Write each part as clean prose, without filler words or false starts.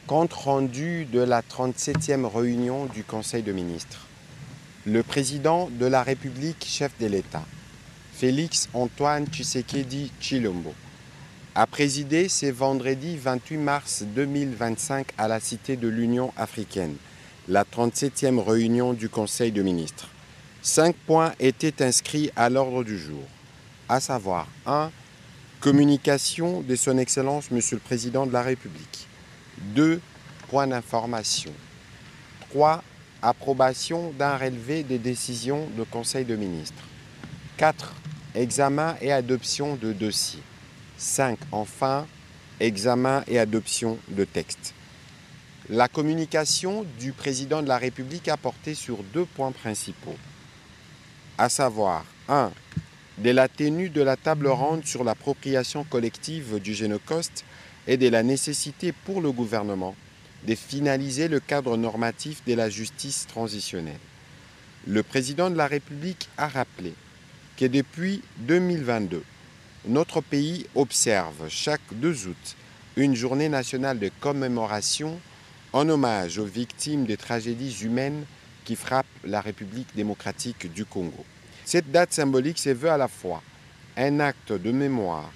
Compte rendu de la 37e réunion du Conseil de ministres. Le président de la République, chef de l'État, Félix Antoine Tshisekedi Tshilombo, a présidé ce vendredi 28 mars 2025 à la Cité de l'Union africaine, la 37e réunion du Conseil de ministres. 5 points étaient inscrits à l'ordre du jour, à savoir 1. Communication de son Excellence Monsieur le Président de la République. 2. Points d'information. 3. Approbation d'un relevé des décisions du Conseil de ministres. 4. Examen et adoption de dossiers. 5. Enfin, examen et adoption de textes. La communication du Président de la République a porté sur 2 points principaux, à savoir 1. De la tenue de la table ronde sur l'appropriation collective du Génocost et de la nécessité pour le gouvernement de finaliser le cadre normatif de la justice transitionnelle. Le président de la République a rappelé que depuis 2022, notre pays observe chaque 2 août une journée nationale de commémoration en hommage aux victimes des tragédies humaines qui frappent la République démocratique du Congo. Cette date symbolique se veut à la fois un acte de mémoire,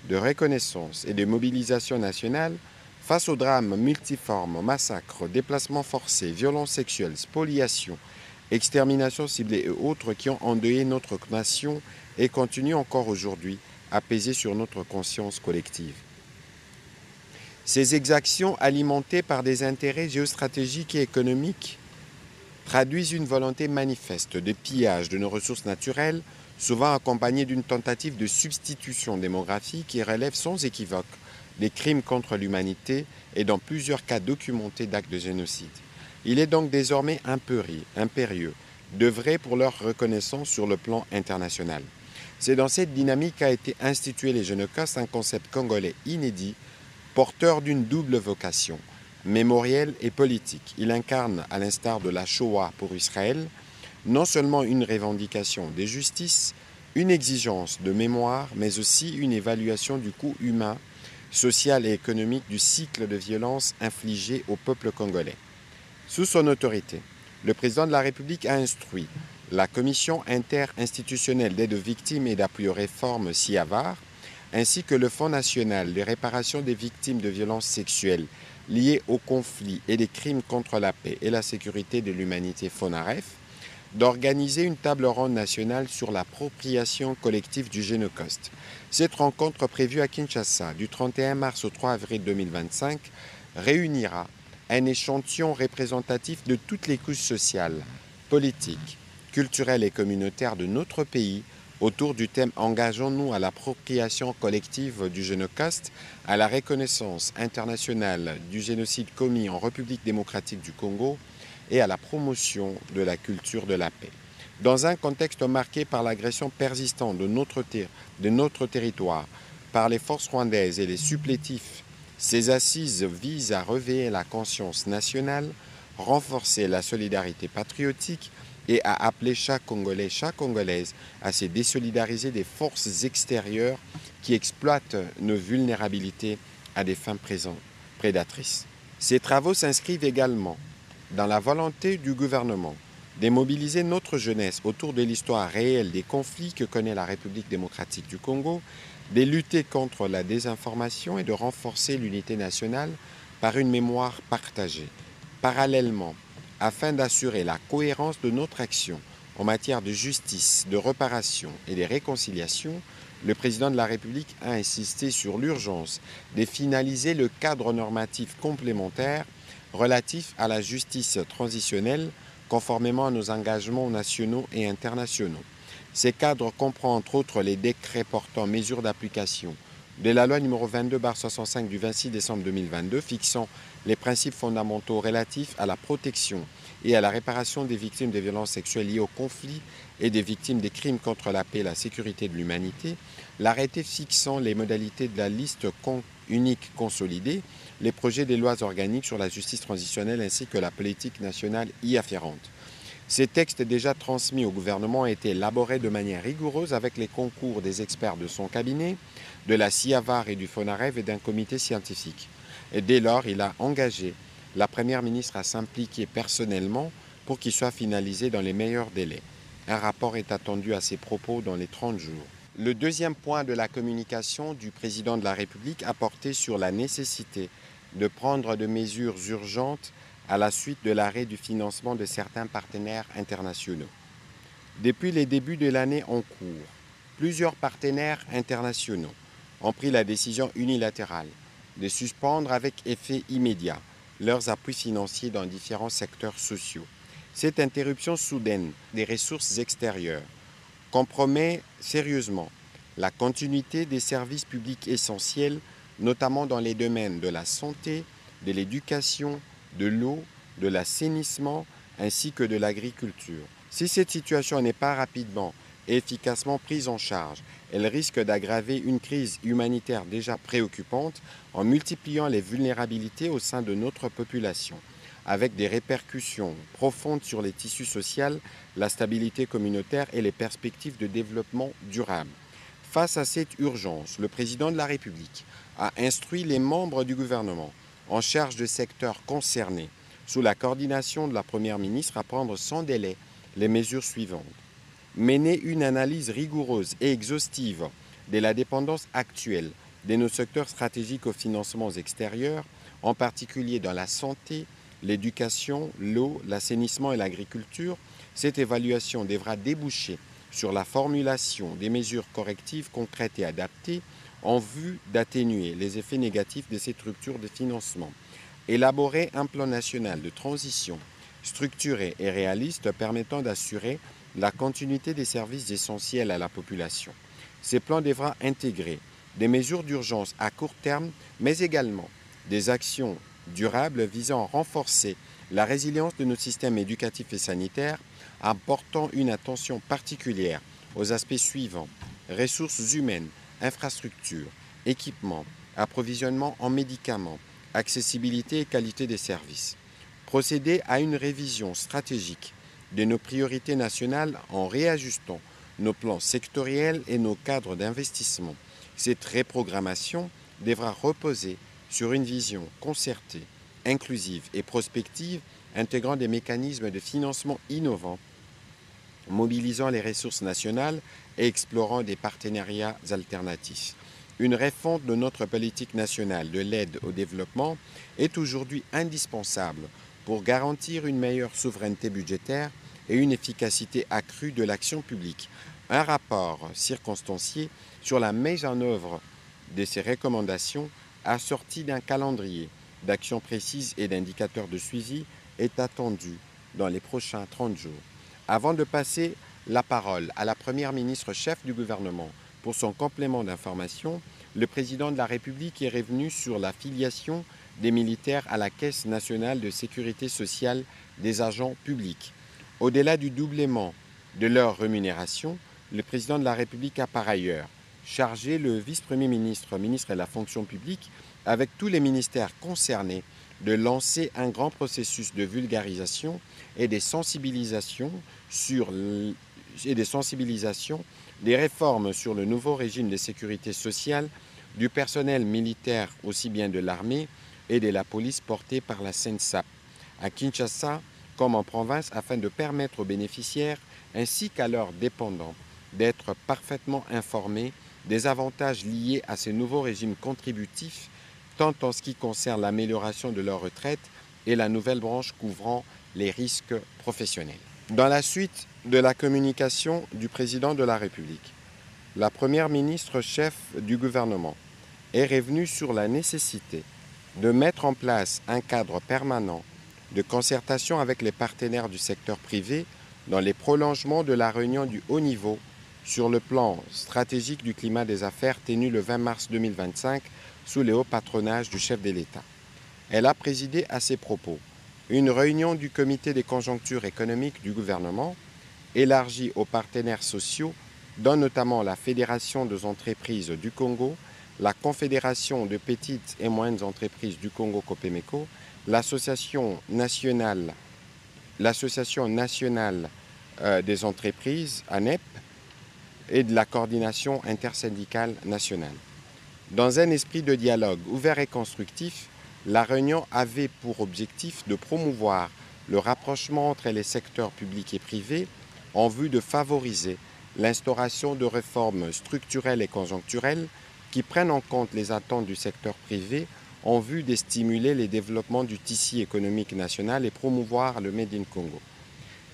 de reconnaissance et de mobilisation nationale face aux drames multiformes, massacres, déplacements forcés, violences sexuelles, spoliations, exterminations ciblées et autres qui ont endeuillé notre nation et continuent encore aujourd'hui à peser sur notre conscience collective. Ces exactions alimentées par des intérêts géostratégiques et économiques traduisent une volonté manifeste de pillage de nos ressources naturelles, souvent accompagnée d'une tentative de substitution démographique qui relève sans équivoque des crimes contre l'humanité et dans plusieurs cas documentés d'actes de génocide. Il est donc désormais impérieux d'œuvrer pour leur reconnaissance sur le plan international. C'est dans cette dynamique qu'a été institué les Génocost, un concept congolais inédit, porteur d'une double vocation, mémorielle et politique. Il incarne, à l'instar de la Shoah pour Israël, non seulement une revendication de justice, une exigence de mémoire, mais aussi une évaluation du coût humain, social et économique du cycle de violence infligé au peuple congolais. Sous son autorité, le président de la République a instruit la Commission interinstitutionnelle d'aide aux victimes et d'appui aux réformes CIAVAR, ainsi que le Fonds national de réparation des victimes de violences sexuelles liées aux conflits et des crimes contre la paix et la sécurité de l'humanité FONAREF, d'organiser une table ronde nationale sur l'appropriation collective du Génocost. Cette rencontre prévue à Kinshasa du 31 mars au 3 avril 2025 réunira un échantillon représentatif de toutes les couches sociales, politiques, culturelles et communautaires de notre pays autour du thème « Engageons-nous à l'appropriation collective du Génocost, à la reconnaissance internationale du génocide commis en République démocratique du Congo et à la promotion de la culture de la paix ». Dans un contexte marqué par l'agression persistante de notre territoire par les forces rwandaises et les supplétifs, ces assises visent à réveiller la conscience nationale, renforcer la solidarité patriotique et à appeler chaque Congolais, chaque Congolaise à se désolidariser des forces extérieures qui exploitent nos vulnérabilités à des fins prédatrices. Ces travaux s'inscrivent également dans la volonté du gouvernement de mobiliser notre jeunesse autour de l'histoire réelle des conflits que connaît la République démocratique du Congo, de lutter contre la désinformation et de renforcer l'unité nationale par une mémoire partagée. Parallèlement, afin d'assurer la cohérence de notre action en matière de justice, de réparation et de réconciliation, le président de la République a insisté sur l'urgence de finaliser le cadre normatif complémentaire relatif à la justice transitionnelle conformément à nos engagements nationaux et internationaux. Ces cadres comprend entre autres les décrets portant mesures d'application de la loi numéro 22/65 du 26 décembre 2022 fixant les principes fondamentaux relatifs à la protection et à la réparation des victimes de violences sexuelles liées au conflit et des victimes des crimes contre la paix et la sécurité de l'humanité, l'arrêté fixant les modalités de la liste unique consolidée, les projets des lois organiques sur la justice transitionnelle ainsi que la politique nationale y afférente. Ces textes déjà transmis au gouvernement ont été élaborés de manière rigoureuse avec les concours des experts de son cabinet, de la CIAVAR et du FONAREV et d'un comité scientifique. Et dès lors, il a engagé la Première ministre à s'impliquer personnellement pour qu'il soit finalisé dans les meilleurs délais. Un rapport est attendu à ces propos dans les 30 jours. Le deuxième point de la communication du président de la République a porté sur la nécessité de prendre de mesures urgentes à la suite de l'arrêt du financement de certains partenaires internationaux. Depuis les débuts de l'année en cours, plusieurs partenaires internationaux ont pris la décision unilatérale de suspendre avec effet immédiat leurs appuis financiers dans différents secteurs sociaux. Cette interruption soudaine des ressources extérieures compromet sérieusement la continuité des services publics essentiels, notamment dans les domaines de la santé, de l'éducation, de l'eau, de l'assainissement ainsi que de l'agriculture. Si cette situation n'est pas rapidement et efficacement prise en charge, elle risque d'aggraver une crise humanitaire déjà préoccupante en multipliant les vulnérabilités au sein de notre population, avec des répercussions profondes sur les tissus sociaux, la stabilité communautaire et les perspectives de développement durable. Face à cette urgence, le président de la République a instruit les membres du gouvernement en charge de secteurs concernés, sous la coordination de la Première ministre, à prendre sans délai les mesures suivantes. Mener une analyse rigoureuse et exhaustive de la dépendance actuelle de nos secteurs stratégiques aux financements extérieurs, en particulier dans la santé, l'éducation, l'eau, l'assainissement et l'agriculture. Cette évaluation devra déboucher sur la formulation des mesures correctives concrètes et adaptées en vue d'atténuer les effets négatifs de ces structures de financement. Élaborer un plan national de transition structuré et réaliste permettant d'assurer la continuité des services essentiels à la population. Ces plans devront intégrer des mesures d'urgence à court terme, mais également des actions durables visant à renforcer la résilience de nos systèmes éducatifs et sanitaires, en portant une attention particulière aux aspects suivants: ressources humaines, infrastructures, équipements, approvisionnement en médicaments, accessibilité et qualité des services. Procéder à une révision stratégique de nos priorités nationales en réajustant nos plans sectoriels et nos cadres d'investissement. Cette reprogrammation devra reposer sur une vision concertée, inclusive et prospective, intégrant des mécanismes de financement innovants, mobilisant les ressources nationales et explorant des partenariats alternatifs. Une refonte de notre politique nationale de l'aide au développement est aujourd'hui indispensable pour garantir une meilleure souveraineté budgétaire et une efficacité accrue de l'action publique. Un rapport circonstancié sur la mise en œuvre de ces recommandations, assorti d'un calendrier d'actions précises et d'indicateurs de suivi, est attendu dans les prochains 30 jours. Avant de passer la parole à la Première ministre chef du gouvernement pour son complément d'information, le président de la République est revenu sur la filiation des militaires à la Caisse nationale de sécurité sociale des agents publics. Au-delà du doublement de leur rémunération, le président de la République a par ailleurs chargé le vice-premier ministre, ministre de la fonction publique, avec tous les ministères concernés, de lancer un grand processus de vulgarisation et de sensibilisation des réformes sur le nouveau régime de sécurité sociale du personnel militaire, aussi bien de l'armée et de la police, porté par la CENSAP, à Kinshasa comme en province, afin de permettre aux bénéficiaires ainsi qu'à leurs dépendants d'être parfaitement informés des avantages liés à ces nouveaux régimes contributifs, tant en ce qui concerne l'amélioration de leur retraite et la nouvelle branche couvrant les risques professionnels. Dans la suite de la communication du président de la République, la Première ministre chef du gouvernement est revenue sur la nécessité de mettre en place un cadre permanent de concertation avec les partenaires du secteur privé dans les prolongements de la réunion du haut niveau sur le plan stratégique du climat des affaires tenue le 20 mars 2025 sous le haut patronage du chef de l'État. Elle a présidé à ces propos une réunion du comité des conjonctures économiques du gouvernement, élargie aux partenaires sociaux, dont notamment la Fédération des entreprises du Congo, la Confédération de petites et moyennes entreprises du Congo Copemeco, l'Association nationale des entreprises, ANEP, et de la coordination intersyndicale nationale. Dans un esprit de dialogue ouvert et constructif, La réunion avait pour objectif de promouvoir le rapprochement entre les secteurs publics et privés en vue de favoriser l'instauration de réformes structurelles et conjoncturelles qui prennent en compte les attentes du secteur privé en vue de stimuler les développements du tissu économique national et promouvoir le Made in Congo.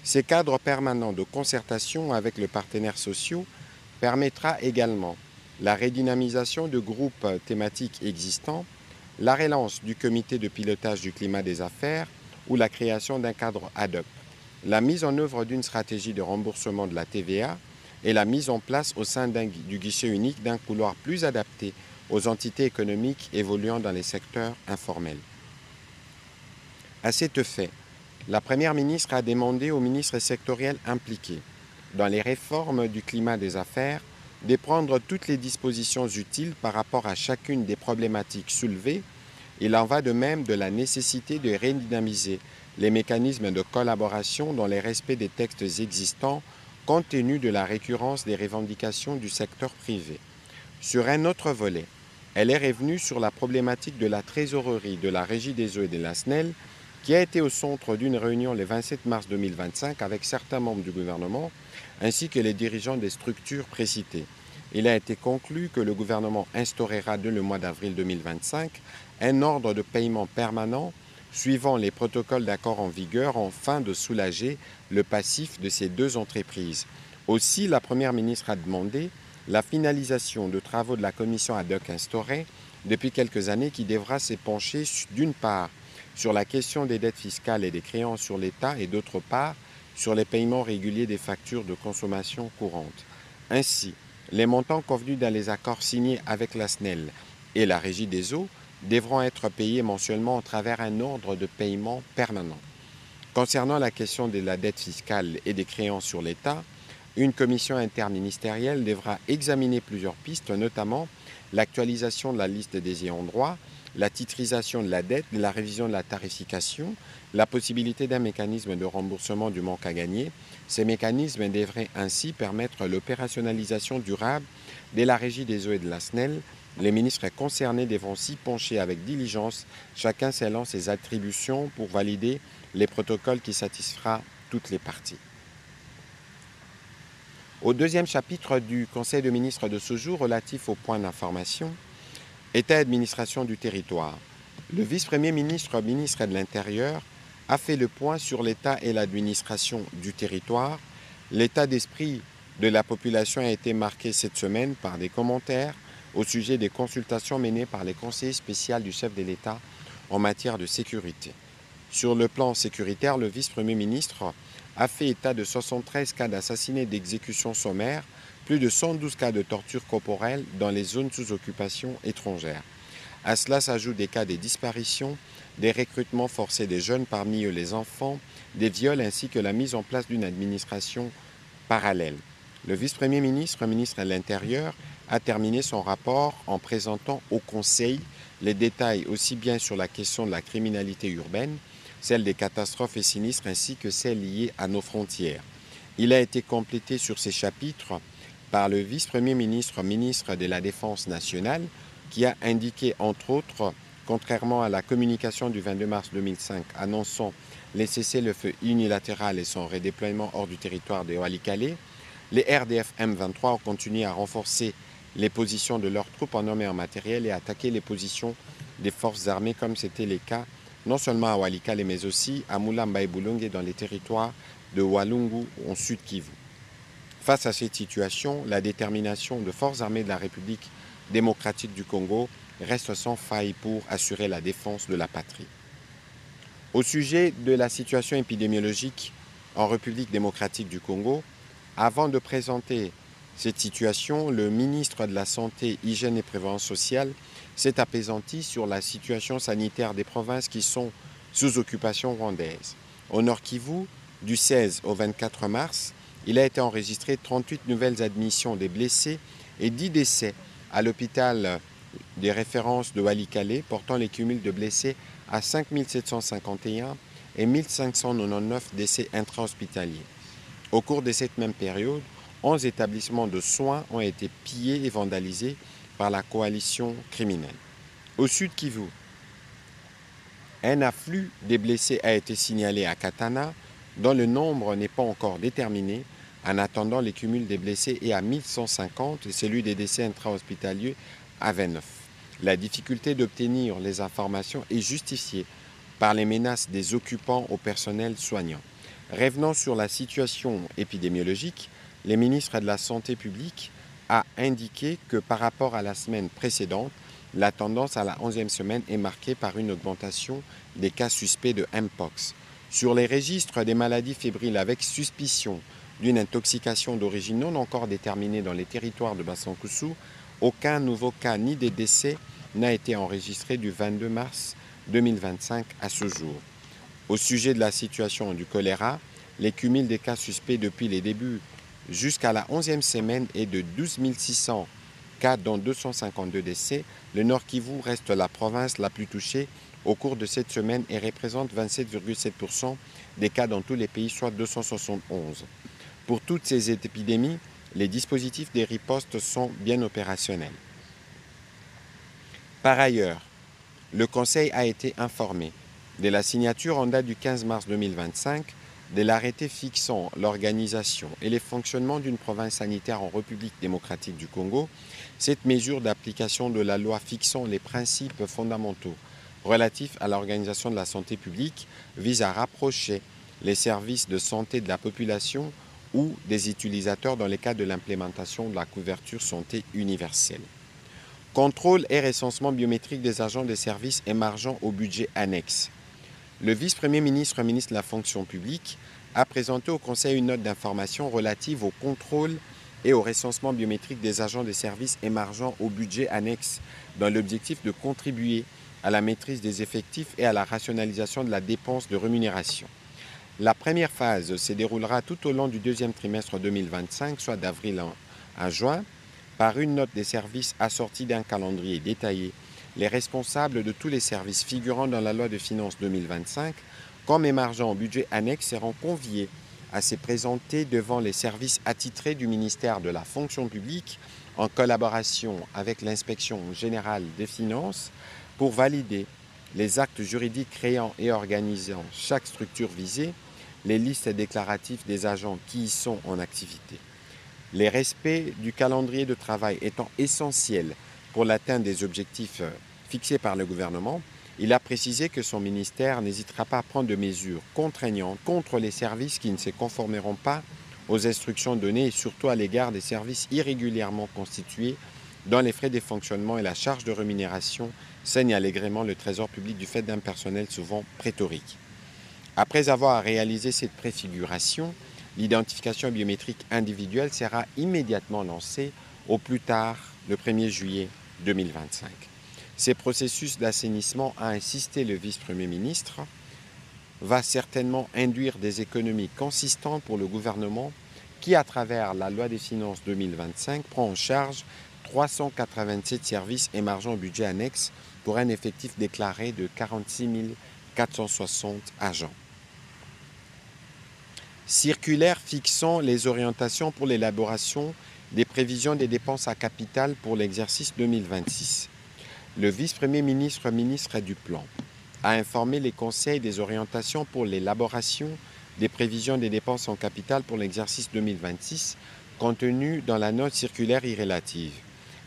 Ces cadres permanents de concertation avec les partenaires sociaux permettra également la redynamisation de groupes thématiques existants, la relance du comité de pilotage du climat des affaires ou la création d'un cadre ad hoc, la mise en œuvre d'une stratégie de remboursement de la TVA et la mise en place au sein du guichet unique d'un couloir plus adapté aux entités économiques évoluant dans les secteurs informels. À cet effet, la Première ministre a demandé aux ministres sectoriels impliqués dans les réformes du climat des affaires de prendre toutes les dispositions utiles par rapport à chacune des problématiques soulevées. Il en va de même de la nécessité de redynamiser les mécanismes de collaboration dans le respect des textes existants compte tenu de la récurrence des revendications du secteur privé. Sur un autre volet, elle est revenue sur la problématique de la trésorerie de la Régie des eaux et de la SNEL qui a été au centre d'une réunion le 27 mars 2025 avec certains membres du gouvernement ainsi que les dirigeants des structures précitées. Il a été conclu que le gouvernement instaurera dès le mois d'avril 2025 un ordre de paiement permanent suivant les protocoles d'accord en vigueur afin de soulager le passif de ces deux entreprises. Aussi, la Première ministre a demandé la finalisation de travaux de la commission ad hoc instaurée depuis quelques années qui devra se pencher d'une part sur la question des dettes fiscales et des créances sur l'État et d'autre part sur les paiements réguliers des factures de consommation courante. Ainsi, les montants convenus dans les accords signés avec la SNEL et la Régie des eaux devront être payés mensuellement à travers un ordre de paiement permanent. Concernant la question de la dette fiscale et des créances sur l'État, une commission interministérielle devra examiner plusieurs pistes, notamment l'actualisation de la liste des ayants droit, la titrisation de la dette, la révision de la tarification, la possibilité d'un mécanisme de remboursement du manque à gagner. Ces mécanismes devraient ainsi permettre l'opérationnalisation durable de la Régie des eaux et de la SNEL. Les ministres concernés devront s'y pencher avec diligence, chacun selon ses attributions pour valider les protocoles qui satisfera toutes les parties. Au deuxième chapitre du Conseil de ministres de ce jour relatif au point d'information, État et administration du territoire. Le vice-premier ministre, ministre de l'Intérieur, a fait le point sur l'État et l'administration du territoire. L'état d'esprit de la population a été marqué cette semaine par des commentaires au sujet des consultations menées par les conseillers spéciaux du chef de l'État en matière de sécurité. Sur le plan sécuritaire, le vice-premier ministre a fait état de 73 cas d'assassinats et d'exécutions sommaires, plus de 112 cas de torture corporelle dans les zones sous occupation étrangère. À cela s'ajoutent des cas de disparitions, des recrutements forcés des jeunes, parmi eux les enfants, des viols ainsi que la mise en place d'une administration parallèle. Le vice-premier ministre, ministre de l'Intérieur, a terminé son rapport en présentant au Conseil les détails aussi bien sur la question de la criminalité urbaine, celle des catastrophes et sinistres ainsi que celles liées à nos frontières. Il a été complété sur ces chapitres par le vice-premier ministre, ministre de la Défense nationale, qui a indiqué, entre autres, contrairement à la communication du 22 mars 2005 annonçant les cessez-le-feu unilatéral et son redéploiement hors du territoire de Walikale, les RDF M23 ont continué à renforcer les positions de leurs troupes en hommes et en matériel et à attaquer les positions des forces armées comme c'était le cas non seulement à Walikale mais aussi à Mulamba et Bulungu dans les territoires de Walungu en Sud Kivu. Face à cette situation, la détermination de forces armées de la République démocratique du Congo reste sans faille pour assurer la défense de la patrie. Au sujet de la situation épidémiologique en République démocratique du Congo, avant de présenter cette situation, le ministre de la Santé, Hygiène et Prévoyance sociale s'est apaisanti sur la situation sanitaire des provinces qui sont sous occupation rwandaise. Au Nord Kivu, du 16 au 24 mars, il a été enregistré 38 nouvelles admissions des blessés et 10 décès à l'hôpital des références de Walikale, portant les cumuls de blessés à 5 751 et 1 599 décès intra-hospitaliers. Au cours de cette même période, 11 établissements de soins ont été pillés et vandalisés par la coalition criminelle. Au Sud Kivu, Un afflux des blessés a été signalé à Katana, dont le nombre n'est pas encore déterminé. En attendant, les cumuls des blessés est à 1150 et celui des décès intra-hospitaliers à 29. La difficulté d'obtenir les informations est justifiée par les menaces des occupants au personnel soignant. Revenant sur la situation épidémiologique, le ministre de la Santé publique a indiqué que par rapport à la semaine précédente, la tendance à la 11e semaine est marquée par une augmentation des cas suspects de Mpox. Sur les registres des maladies fébriles avec suspicion d'une intoxication d'origine non encore déterminée dans les territoires de Basankoussou, aucun nouveau cas ni des décès n'a été enregistré du 22 mars 2025 à ce jour. Au sujet de la situation du choléra, les cumuls des cas suspects depuis les débuts jusqu'à la 11e semaine est de 12 600 cas, dont 252 décès. Le Nord Kivu reste la province la plus touchée au cours de cette semaine et représente 27,7% des cas dans tous les pays, soit 271. Pour toutes ces épidémies, les dispositifs des ripostes sont bien opérationnels. Par ailleurs, le Conseil a été informé de la signature en date du 15 mars 2025 de l'arrêté fixant l'organisation et le fonctionnement d'une province sanitaire en République démocratique du Congo. Cette mesure d'application de la loi fixant les principes fondamentaux relatifs à l'organisation de la santé publique vise à rapprocher les services de santé de la population ou des utilisateurs dans le cadre de l'implémentation de la couverture santé universelle. Contrôle et recensement biométrique des agents des services émargeant au budget annexe. Le vice-premier ministre, ministre de la fonction publique, a présenté au Conseil une note d'information relative au contrôle et au recensement biométrique des agents des services émargeant au budget annexe dans l'objectif de contribuer à la maîtrise des effectifs et à la rationalisation de la dépense de rémunération. La première phase se déroulera tout au long du deuxième trimestre 2025, soit d'avril à juin, par une note des services assortie d'un calendrier détaillé. Les responsables de tous les services figurant dans la loi de finances 2025, comme émargeant au budget annexe, seront conviés à se présenter devant les services attitrés du ministère de la fonction publique en collaboration avec l'inspection générale des finances pour valider les actes juridiques créant et organisant chaque structure visée, les listes déclaratives des agents qui y sont en activité. Les respects du calendrier de travail étant essentiels pour l'atteinte des objectifs fixés par le gouvernement, il a précisé que son ministère n'hésitera pas à prendre des mesures contraignantes contre les services qui ne se conformeront pas aux instructions données et surtout à l'égard des services irrégulièrement constitués dont les frais de fonctionnement et la charge de rémunération saignent allègrement le trésor public du fait d'un personnel souvent pléthorique. Après avoir réalisé cette préfiguration, l'identification biométrique individuelle sera immédiatement lancée au plus tard le 1er juillet 2025. Ces processus d'assainissement, a insisté le vice-premier ministre, va certainement induire des économies consistantes pour le gouvernement qui, à travers la loi des finances 2025, prend en charge 387 services émargeant au budget annexe pour un effectif déclaré de 46 460 agents. Circulaire fixant les orientations pour l'élaboration des prévisions des dépenses à capital pour l'exercice 2026. Le vice-premier ministre, ministre du Plan, a informé les conseils des orientations pour l'élaboration des prévisions des dépenses en capital pour l'exercice 2026 contenues dans la note circulaire irrélative.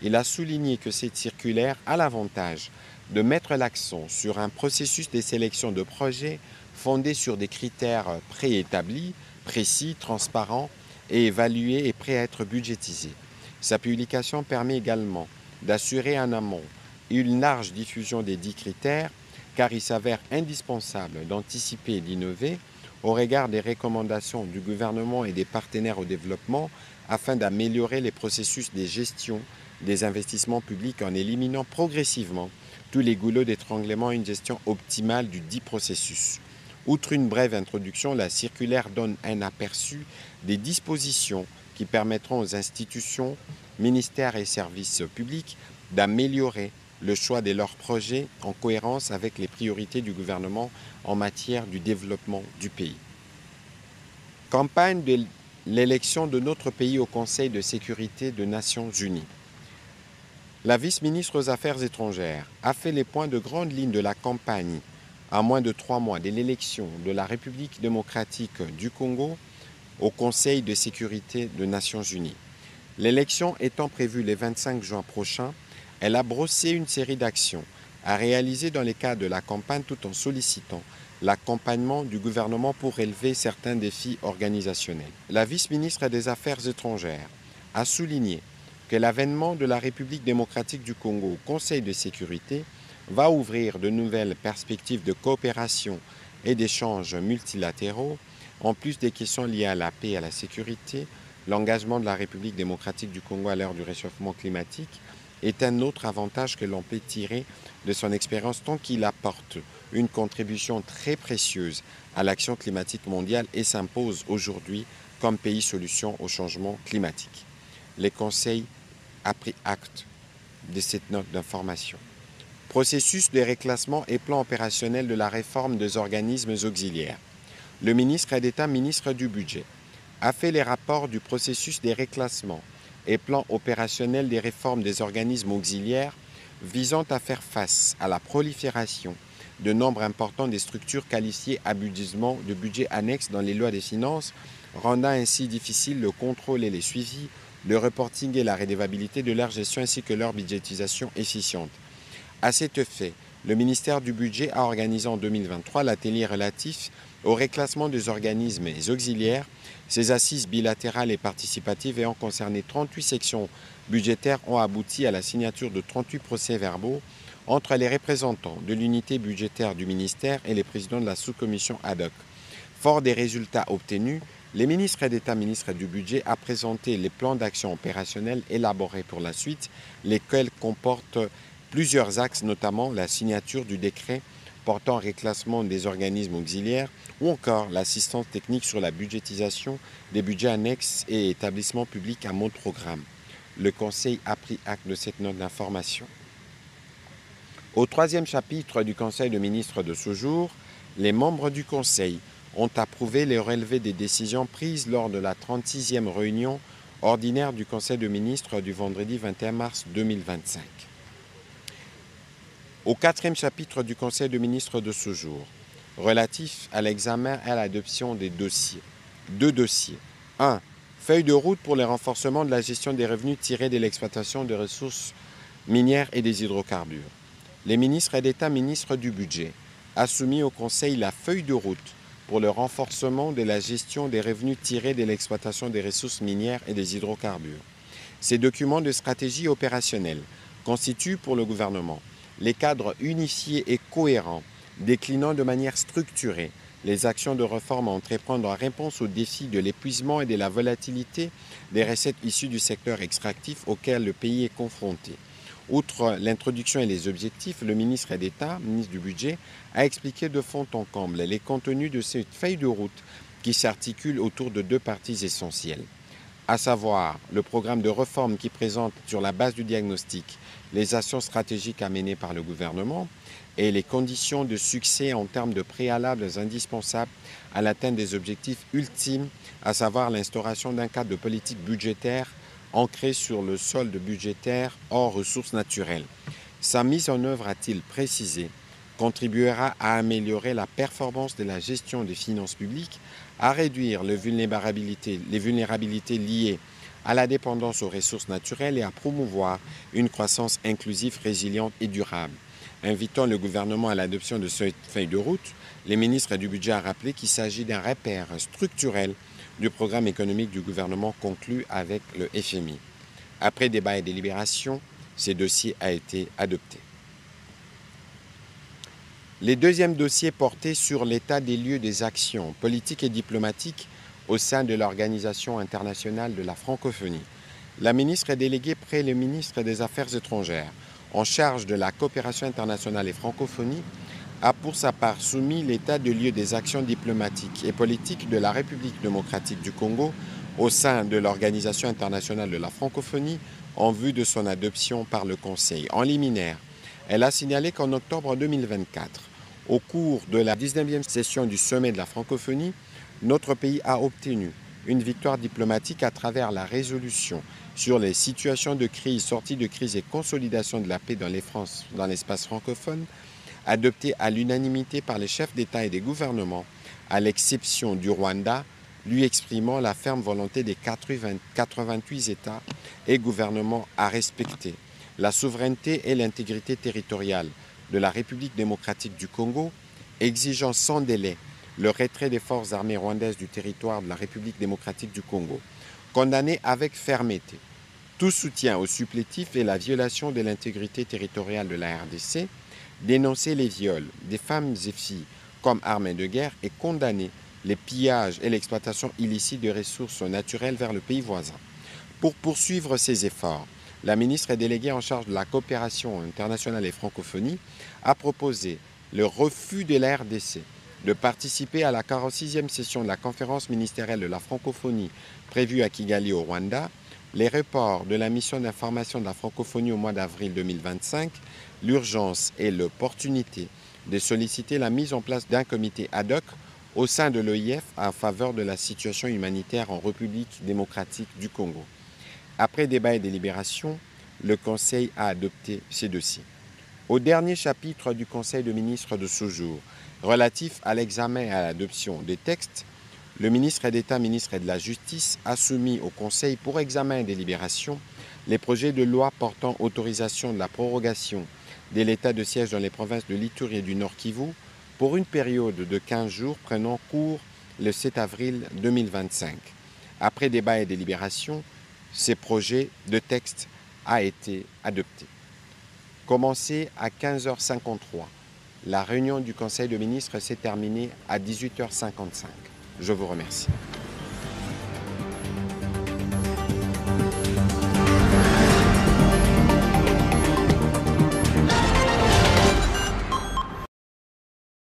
Il a souligné que cette circulaire a l'avantage de mettre l'accent sur un processus de sélection de projets fondé sur des critères préétablis, précis, transparents et évalués et prêts à être budgétisés. Sa publication permet également d'assurer en amont une large diffusion des 10 critères, car il s'avère indispensable d'anticiper et d'innover au regard des recommandations du gouvernement et des partenaires au développement afin d'améliorer les processus de gestion des investissements publics en éliminant progressivement tous les goulots d'étranglement et une gestion optimale du dit processus. Outre une brève introduction, la circulaire donne un aperçu des dispositions qui permettront aux institutions, ministères et services publics d'améliorer le choix de leurs projets en cohérence avec les priorités du gouvernement en matière du développement du pays. Campagne de l'élection de notre pays au Conseil de sécurité des Nations Unies. La vice-ministre aux Affaires étrangères a fait les points de grandes lignes de la campagne à moins de 3 mois de l'élection de la République démocratique du Congo au Conseil de sécurité des Nations unies. L'élection étant prévue le 25 juin prochain, elle a brossé une série d'actions à réaliser dans le cadre de la campagne tout en sollicitant l'accompagnement du gouvernement pour relever certains défis organisationnels. La vice-ministre des Affaires étrangères a souligné que l'avènement de la République démocratique du Congo au Conseil de sécurité va ouvrir de nouvelles perspectives de coopération et d'échanges multilatéraux, en plus des questions liées à la paix et à la sécurité. L'engagement de la République démocratique du Congo à l'heure du réchauffement climatique est un autre avantage que l'on peut tirer de son expérience tant qu'il apporte une contribution très précieuse à l'action climatique mondiale et s'impose aujourd'hui comme pays solution au changement climatique. Le Conseil a pris acte de cette note d'information. Processus de réclassement et plan opérationnel de la réforme des organismes auxiliaires. Le ministre d'État, ministre du Budget, a fait les rapports du processus des réclassements et plan opérationnel des réformes des organismes auxiliaires visant à faire face à la prolifération de nombre important des structures qualifiées abusivement de budget annexe dans les lois des finances, rendant ainsi difficile le contrôle et le suivi, le reporting et la redevabilité de leur gestion ainsi que leur budgétisation efficiente. À cet effet, le ministère du Budget a organisé en 2023 l'atelier relatif au réclassement des organismes auxiliaires. Ces assises bilatérales et participatives ayant concerné 38 sections budgétaires ont abouti à la signature de 38 procès-verbaux entre les représentants de l'unité budgétaire du ministère et les présidents de la sous-commission ad hoc. Fort des résultats obtenus, le ministre d'État, ministre du Budget, a présenté les plans d'action opérationnels élaborés pour la suite, lesquels comportent plusieurs axes, notamment la signature du décret portant réclassement des organismes auxiliaires ou encore l'assistance technique sur la budgétisation des budgets annexes et établissements publics à mode programme. Le Conseil a pris acte de cette note d'information. Au troisième chapitre du Conseil de ministres de ce jour, les membres du Conseil ont approuvé les relevés des décisions prises lors de la 36e réunion ordinaire du Conseil de ministres du vendredi 21 mars 2025. Au quatrième chapitre du Conseil de ministres de ce jour, relatif à l'examen et à l'adoption des dossiers. Deux dossiers. 1. Feuille de route pour le renforcement de la gestion des revenus tirés de l'exploitation des ressources minières et des hydrocarbures. Les ministres d'État, ministres du Budget, a soumis au Conseil la feuille de route pour le renforcement de la gestion des revenus tirés de l'exploitation des ressources minières et des hydrocarbures. Ces documents de stratégie opérationnelle constituent pour le gouvernement les cadres unifiés et cohérents, déclinant de manière structurée les actions de réforme à entreprendre en réponse aux défis de l'épuisement et de la volatilité des recettes issues du secteur extractif auquel le pays est confronté. Outre l'introduction et les objectifs, le ministre d'État, ministre du Budget, a expliqué de fond en comble les contenus de cette feuille de route qui s'articule autour de deux parties essentielles, à savoir le programme de réforme qui présente sur la base du diagnostic les actions stratégiques à mener par le gouvernement et les conditions de succès en termes de préalables indispensables à l'atteinte des objectifs ultimes, à savoir l'instauration d'un cadre de politique budgétaire ancré sur le solde budgétaire hors ressources naturelles. Sa mise en œuvre, a-t-il précisé, contribuera à améliorer la performance de la gestion des finances publiques, à réduire les vulnérabilités liées à la dépendance aux ressources naturelles et à promouvoir une croissance inclusive, résiliente et durable. Invitant le gouvernement à l'adoption de cette feuille de route, les ministres du Budget ont rappelé qu'il s'agit d'un repère structurel du programme économique du gouvernement conclu avec le FMI. Après débat et délibération, ce dossier a été adopté. Les deuxièmes dossiers portaient sur l'état des lieux des actions politiques et diplomatiques au sein de l'Organisation internationale de la francophonie. La ministre déléguée près le ministre des Affaires étrangères en charge de la coopération internationale et francophonie a pour sa part soumis l'état de lieu des actions diplomatiques et politiques de la République démocratique du Congo au sein de l'Organisation internationale de la francophonie en vue de son adoption par le Conseil. En liminaire, elle a signalé qu'en octobre 2024, au cours de la 19e session du sommet de la francophonie, notre pays a obtenu une victoire diplomatique à travers la résolution sur les situations de crise, sortie de crise et consolidation de la paix dans l'espace francophone, adopté à l'unanimité par les chefs d'État et des gouvernements, à l'exception du Rwanda, lui exprimant la ferme volonté des 88 États et gouvernements à respecter la souveraineté et l'intégrité territoriale de la République démocratique du Congo, exigeant sans délai le retrait des forces armées rwandaises du territoire de la République démocratique du Congo, condamné avec fermeté tout soutien aux supplétifs et la violation de l'intégrité territoriale de la RDC, dénoncer les viols des femmes et filles comme armes de guerre et condamner les pillages et l'exploitation illicite de ressources naturelles vers le pays voisin. Pour poursuivre ces efforts, la ministre déléguée en charge de la coopération internationale et francophonie a proposé le refus de la RDC de participer à la 46e session de la conférence ministérielle de la francophonie prévue à Kigali au Rwanda, les reports de la mission d'information de la francophonie au mois d'avril 2025, l'urgence et l'opportunité de solliciter la mise en place d'un comité ad hoc au sein de l'OIF en faveur de la situation humanitaire en République démocratique du Congo. Après débat et délibération, le Conseil a adopté ces dossiers. Au dernier chapitre du Conseil de ministres de ce jour, relatif à l'examen et à l'adoption des textes, le ministre d'État, ministre de la Justice, a soumis au Conseil pour examen et délibération les projets de loi portant autorisation de la prorogation de l'état de siège dans les provinces de l'Ituri et du Nord Kivu pour une période de 15 jours prenant cours le 7 avril 2025. Après débat et délibération, ces projets de texte a été adopté. Commencé à 15h53, la réunion du Conseil de ministres s'est terminée à 18h55. Je vous remercie.